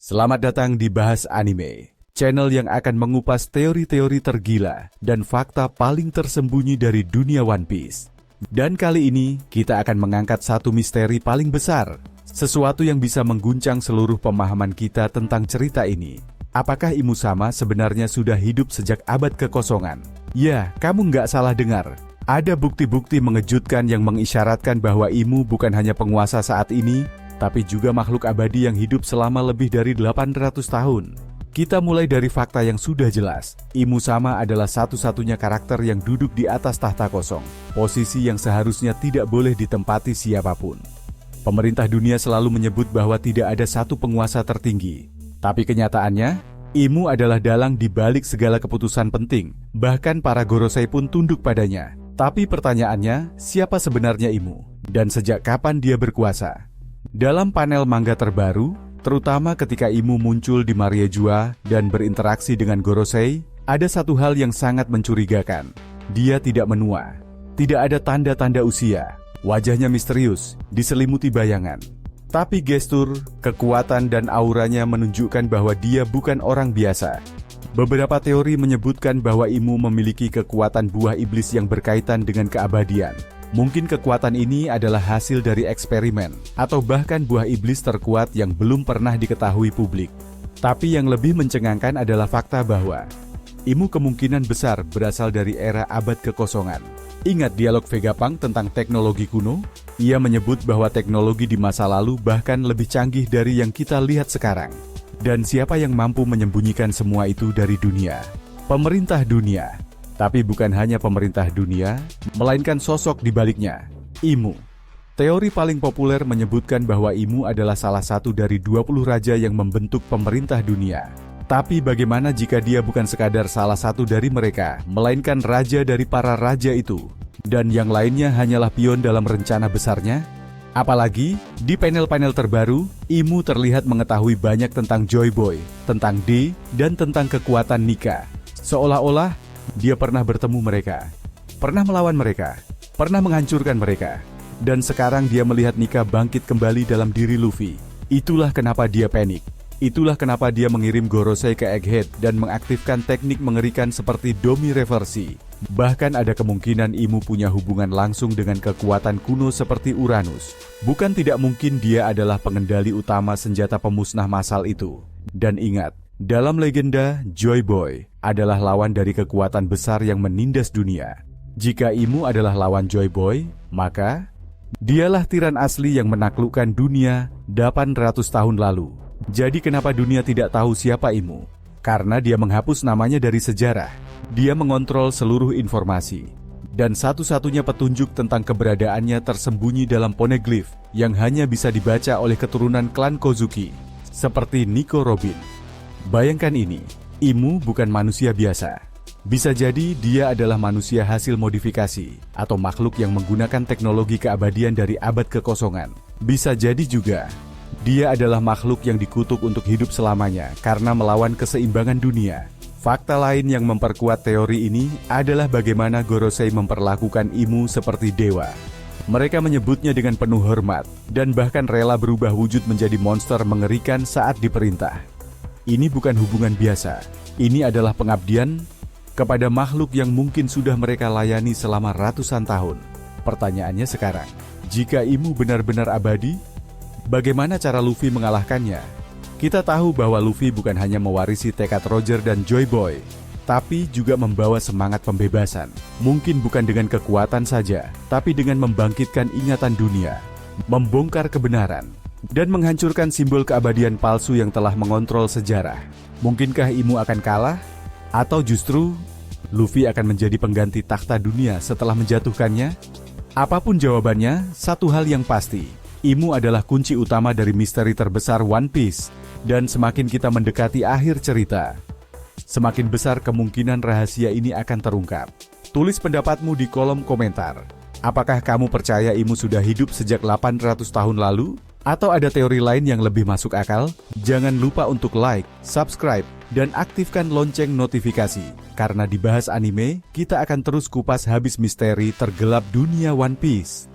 Selamat datang di Bahas Anime, channel yang akan mengupas teori-teori tergila dan fakta paling tersembunyi dari dunia One Piece. Dan kali ini, kita akan mengangkat satu misteri paling besar, sesuatu yang bisa mengguncang seluruh pemahaman kita tentang cerita ini. Apakah Imu Sama sebenarnya sudah hidup sejak abad kekosongan? Ya, kamu nggak salah dengar. Ada bukti-bukti mengejutkan yang mengisyaratkan bahwa Imu bukan hanya penguasa saat ini, tapi juga makhluk abadi yang hidup selama lebih dari 800 tahun. Kita mulai dari fakta yang sudah jelas. Imu Sama adalah satu-satunya karakter yang duduk di atas tahta kosong, posisi yang seharusnya tidak boleh ditempati siapapun. Pemerintah dunia selalu menyebut bahwa tidak ada satu penguasa tertinggi. Tapi kenyataannya, Imu adalah dalang di balik segala keputusan penting. Bahkan para Gorosei pun tunduk padanya. Tapi pertanyaannya, siapa sebenarnya Imu? Dan sejak kapan dia berkuasa? Dalam panel manga terbaru, terutama ketika Imu muncul di Mariejua dan berinteraksi dengan Gorosei, ada satu hal yang sangat mencurigakan. Dia tidak menua. Tidak ada tanda-tanda usia. Wajahnya misterius, diselimuti bayangan. Tapi gestur, kekuatan, dan auranya menunjukkan bahwa dia bukan orang biasa. Beberapa teori menyebutkan bahwa Imu memiliki kekuatan buah iblis yang berkaitan dengan keabadian. Mungkin kekuatan ini adalah hasil dari eksperimen, atau bahkan buah iblis terkuat yang belum pernah diketahui publik. Tapi yang lebih mencengangkan adalah fakta bahwa Imu kemungkinan besar berasal dari era abad kekosongan. Ingat dialog Vegapunk tentang teknologi kuno? Ia menyebut bahwa teknologi di masa lalu bahkan lebih canggih dari yang kita lihat sekarang. Dan siapa yang mampu menyembunyikan semua itu dari dunia? Pemerintah dunia. Tapi bukan hanya pemerintah dunia, melainkan sosok di baliknya, Imu. Teori paling populer menyebutkan bahwa Imu adalah salah satu dari 20 raja yang membentuk pemerintah dunia. Tapi bagaimana jika dia bukan sekadar salah satu dari mereka, melainkan raja dari para raja itu, dan yang lainnya hanyalah pion dalam rencana besarnya? Apalagi, di panel-panel terbaru, Imu terlihat mengetahui banyak tentang Joy Boy, tentang D, dan tentang kekuatan Nika. Seolah-olah dia pernah bertemu mereka, pernah melawan mereka, pernah menghancurkan mereka. Dan sekarang dia melihat Nika bangkit kembali dalam diri Luffy. Itulah kenapa dia panik. Itulah kenapa dia mengirim Gorosei ke Egghead dan mengaktifkan teknik mengerikan seperti Domi Reversi. Bahkan ada kemungkinan Imu punya hubungan langsung dengan kekuatan kuno seperti Uranus. Bukan tidak mungkin dia adalah pengendali utama senjata pemusnah massal itu. Dan ingat, dalam legenda, Joy Boy adalah lawan dari kekuatan besar yang menindas dunia. Jika Imu adalah lawan Joy Boy, maka dialah tiran asli yang menaklukkan dunia 800 tahun lalu. Jadi kenapa dunia tidak tahu siapa Imu? Karena dia menghapus namanya dari sejarah. Dia mengontrol seluruh informasi. Dan satu-satunya petunjuk tentang keberadaannya tersembunyi dalam poneglyph yang hanya bisa dibaca oleh keturunan klan Kozuki, seperti Nico Robin. Bayangkan ini, Imu bukan manusia biasa. Bisa jadi dia adalah manusia hasil modifikasi, atau makhluk yang menggunakan teknologi keabadian dari abad kekosongan. Bisa jadi juga, dia adalah makhluk yang dikutuk untuk hidup selamanya karena melawan keseimbangan dunia. Fakta lain yang memperkuat teori ini adalah bagaimana Gorosei memperlakukan Imu seperti dewa. Mereka menyebutnya dengan penuh hormat, dan bahkan rela berubah wujud menjadi monster mengerikan saat diperintah. Ini bukan hubungan biasa. Ini adalah pengabdian kepada makhluk yang mungkin sudah mereka layani selama ratusan tahun. Pertanyaannya sekarang, jika Imu benar-benar abadi, bagaimana cara Luffy mengalahkannya? Kita tahu bahwa Luffy bukan hanya mewarisi tekad Roger dan Joy Boy, tapi juga membawa semangat pembebasan. Mungkin bukan dengan kekuatan saja, tapi dengan membangkitkan ingatan dunia, membongkar kebenaran, dan menghancurkan simbol keabadian palsu yang telah mengontrol sejarah. Mungkinkah Imu akan kalah? Atau justru Luffy akan menjadi pengganti takhta dunia setelah menjatuhkannya? Apapun jawabannya, satu hal yang pasti, Imu adalah kunci utama dari misteri terbesar One Piece. Dan semakin kita mendekati akhir cerita, semakin besar kemungkinan rahasia ini akan terungkap. Tulis pendapatmu di kolom komentar. Apakah kamu percaya Imu sudah hidup sejak 800 tahun lalu? Atau ada teori lain yang lebih masuk akal? Jangan lupa untuk like, subscribe, dan aktifkan lonceng notifikasi. Karena di Bahas Anime, kita akan terus kupas habis misteri tergelap dunia One Piece.